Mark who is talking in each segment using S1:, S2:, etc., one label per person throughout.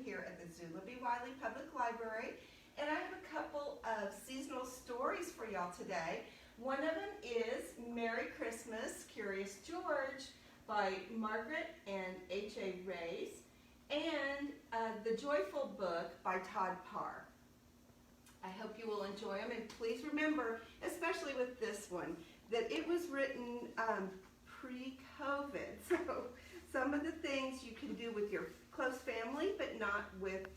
S1: here at the Zula B. Wiley Public Library, and I have a couple of seasonal stories for y'all today. One of them is Merry Christmas, Curious George by Margaret and H.A. Rays, and The Joyful Book by Todd Parr. I hope you will enjoy them, and please remember, especially with this one, that it was written pre-COVID. So some of the things you can do with your close family, but not with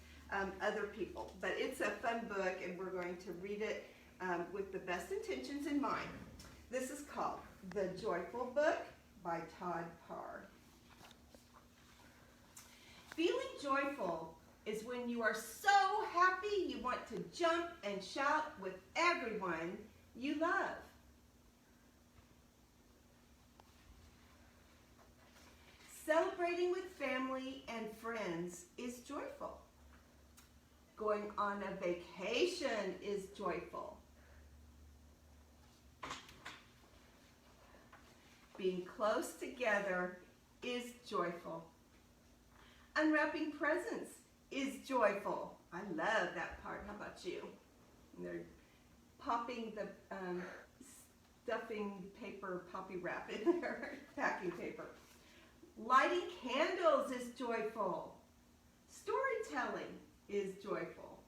S1: other people. But it's a fun book, and we're going to read it with the best intentions in mind. This is called The Joyful Book by Todd Parr. Feeling joyful is when you are so happy you want to jump and shout with everyone you love. Celebrating with family and friends is joyful. Going on a vacation is joyful. Being close together is joyful. Unwrapping presents is joyful. I love that part. How about you? And they're popping the stuffing paper, poppy wrap in there, packing paper. Lighting candles is joyful. Storytelling is joyful.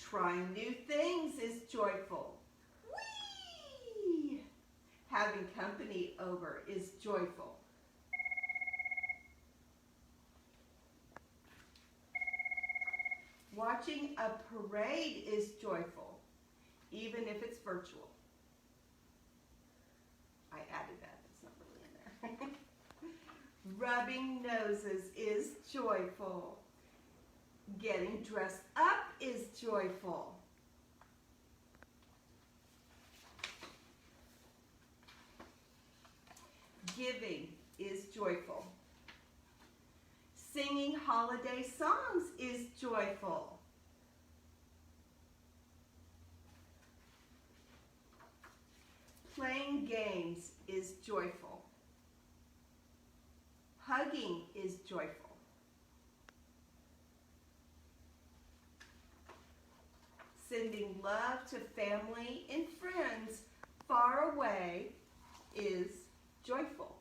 S1: Trying new things is joyful. Whee! Having company over is joyful. Watching a parade is joyful, even if it's virtual. I added that, it's not really in there. Rubbing noses is joyful. Getting dressed up is joyful. Giving is joyful. Singing holiday songs is joyful. Playing games is joyful. Hugging is joyful. Sending love to family and friends far away is joyful.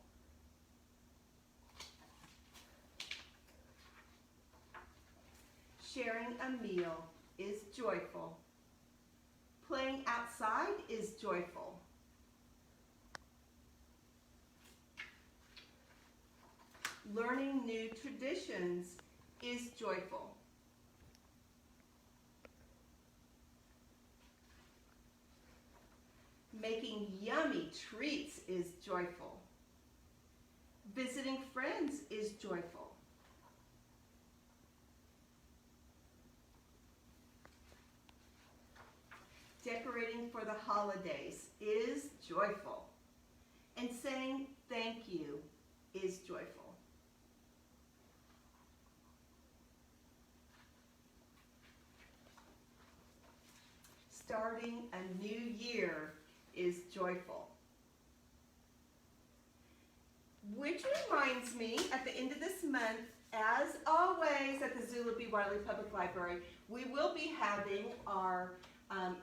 S1: Sharing a meal is joyful. Playing outside is joyful. Learning new traditions is joyful. Making yummy treats is joyful. Visiting friends is joyful. Decorating for the holidays is joyful. And saying thank you is joyful. Starting a new year is joyful. Which reminds me, at the end of this month, as always at the Zula B. Wiley Public Library, we will be having our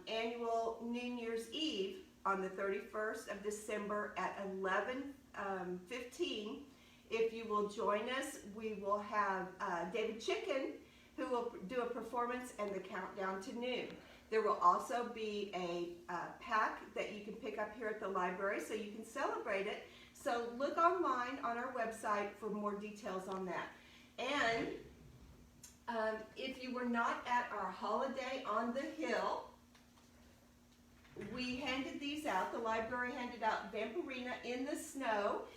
S1: annual New Year's Eve on the 31st of December at 11:15. If you will join us, we will have David Chicken, who will do a performance and the countdown to noon. There will also be a pack that you can pick up here at the library so you can celebrate it. So look online on our website for more details on that. And if you were not at our holiday on the hill, we handed these out. The library handed out Vampirina in the Snow.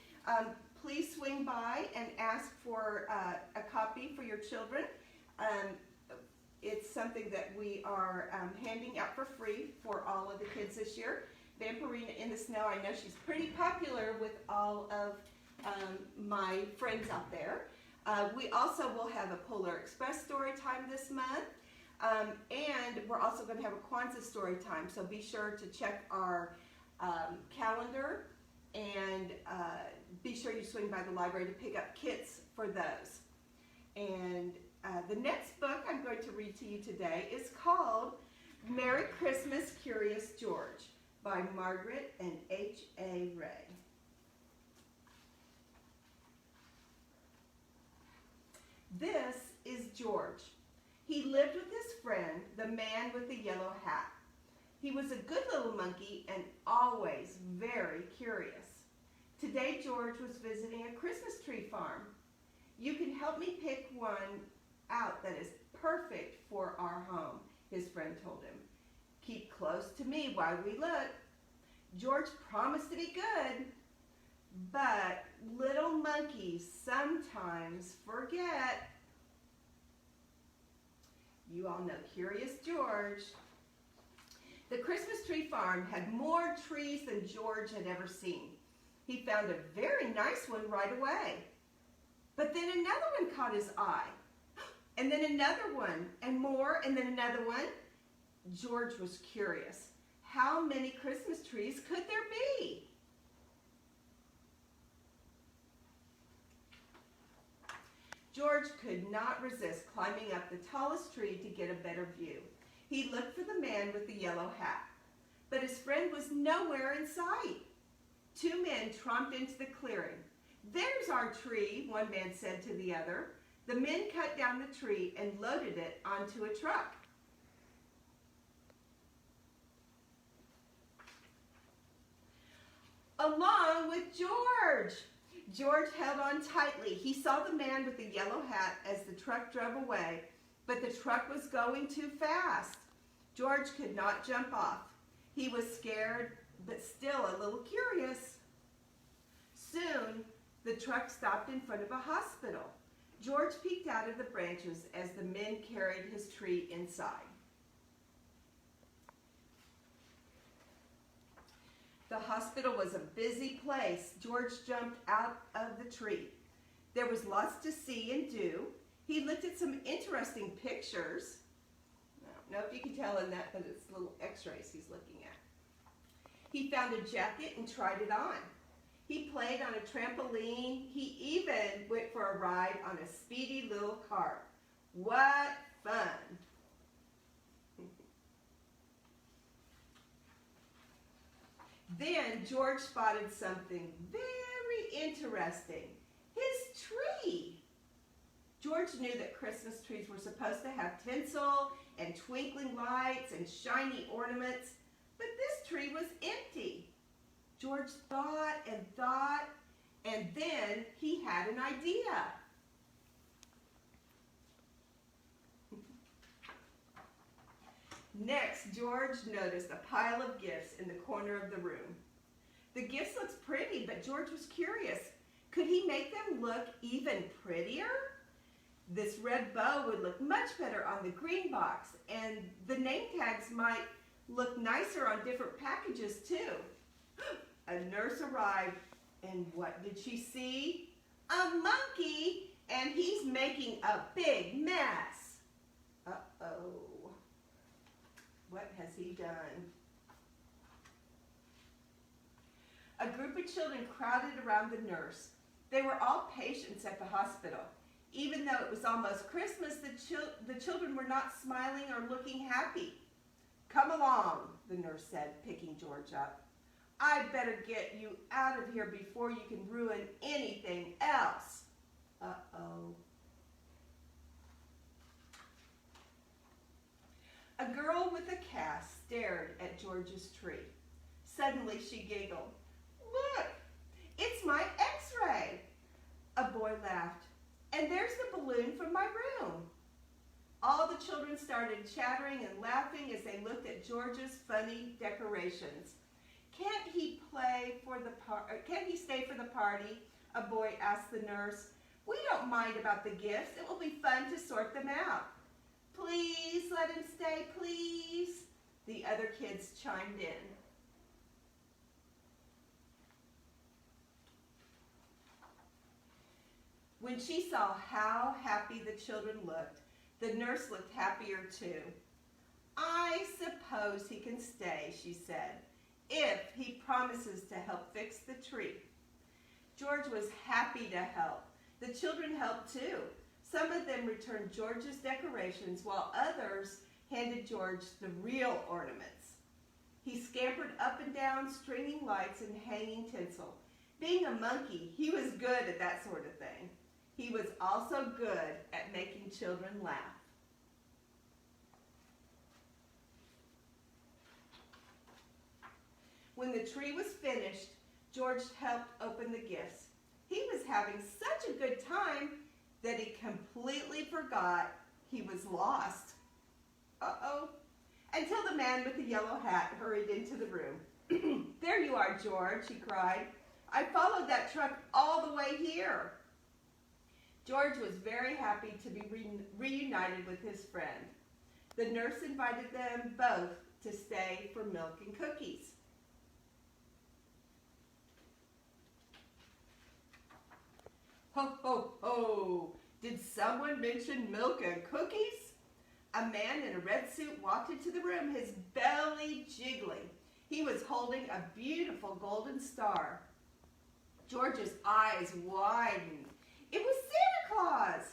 S1: Please swing by and ask for a copy for your children. It's something that we are handing out for free for all of the kids this year. Vampirina in the Snow, I know she's pretty popular with all of my friends out there. We also will have a Polar Express story time this month. And we're also going to have a Kwanzaa story time, so be sure to check our calendar and be sure you swing by the library to pick up kits for those. And the next book I'm going to read to you today is called Merry Christmas, Curious George by Margaret and H.A. Ray. This is George. He lived with his friend, the man with the yellow hat. He was a good little monkey and always very curious. Today, George was visiting a Christmas tree farm. You can help me pick one out that is perfect for our home, his friend told him. Keep close to me while we look. George promised to be good, but little monkeys sometimes forget. You all know Curious George. The Christmas tree farm had more trees than George had ever seen. He found a very nice one right away. But then another one caught his eye. And then another one, and more, and then another one. George was curious. How many Christmas trees could there be? George could not resist climbing up the tallest tree to get a better view. He looked for the man with the yellow hat, but his friend was nowhere in sight. Two men tromped into the clearing. There's our tree, one man said to the other. The men cut down the tree and loaded it onto a truck. Along with George. George held on tightly. He saw the man with the yellow hat as the truck drove away, but the truck was going too fast. George could not jump off. He was scared, but still a little curious. Soon, the truck stopped in front of a hospital. George peeked out of the branches as the men carried his tree inside. The hospital was a busy place. George jumped out of the tree. There was lots to see and do. He looked at some interesting pictures. I don't know if you can tell in that, but it's little x-rays he's looking at. He found a jacket and tried it on. He played on a trampoline. He even went for a ride on a speedy little cart. What fun! Then George spotted something very interesting. His tree. George knew that Christmas trees were supposed to have tinsel and twinkling lights and shiny ornaments, but this tree was empty. George thought, and then he had an idea. Next, George noticed a pile of gifts in the corner of the room. The gifts looked pretty, but George was curious. Could he make them look even prettier? This red bow would look much better on the green box, and the name tags might look nicer on different packages too. A nurse arrived, and what did she see? A monkey, and he's making a big mess. Uh-oh. What has he done? A group of children crowded around the nurse. They were all patients at the hospital. Even though it was almost Christmas, the children were not smiling or looking happy. Come along, the nurse said, picking George up. I'd better get you out of here before you can ruin anything else. Uh-oh. A girl with a cast stared at George's tree. Suddenly she giggled. Look, it's my x-ray. A boy laughed. And there's the balloon from my room. All the children started chattering and laughing as they looked at George's funny decorations. Can't he stay for the party? A boy asked the nurse. We don't mind about the gifts. It will be fun to sort them out. Please let him stay, please. The other kids chimed in. When she saw how happy the children looked, the nurse looked happier too. I suppose he can stay, she said, if he promises to help fix the tree. George was happy to help. The children helped too. Some of them returned George's decorations while others handed George the real ornaments. He scampered up and down, stringing lights and hanging tinsel. Being a monkey, he was good at that sort of thing. He was also good at making children laugh. When the tree was finished, George helped open the gifts. He was having such a good time that he completely forgot he was lost. Uh-oh. Until the man with the yellow hat hurried into the room. "There you are, George," he cried. "I followed that truck all the way here." George was very happy to be reunited with his friend. The nurse invited them both to stay for milk and cookies. Ho, ho, ho! Did someone mention milk and cookies? A man in a red suit walked into the room, his belly jiggling. He was holding a beautiful golden star. George's eyes widened. It was Santa Claus!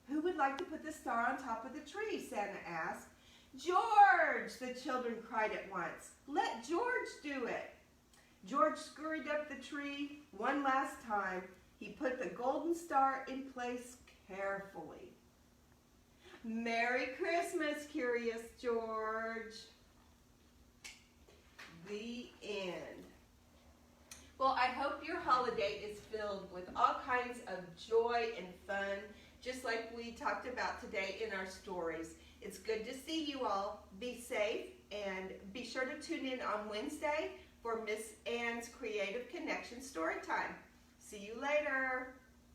S1: "Who would like to put the star on top of the tree?" Santa asked. "George!" the children cried at once. "Let George do it." George scurried up the tree one last time. He put the golden star in place carefully. "Merry Christmas, Curious George." The end. Well, I hope your holiday is filled with all kinds of joy and fun, just like we talked about today in our stories. It's good to see you all. Be safe, and be sure to tune in on Wednesday for Miss Ann's Creative Connection Storytime. See you later.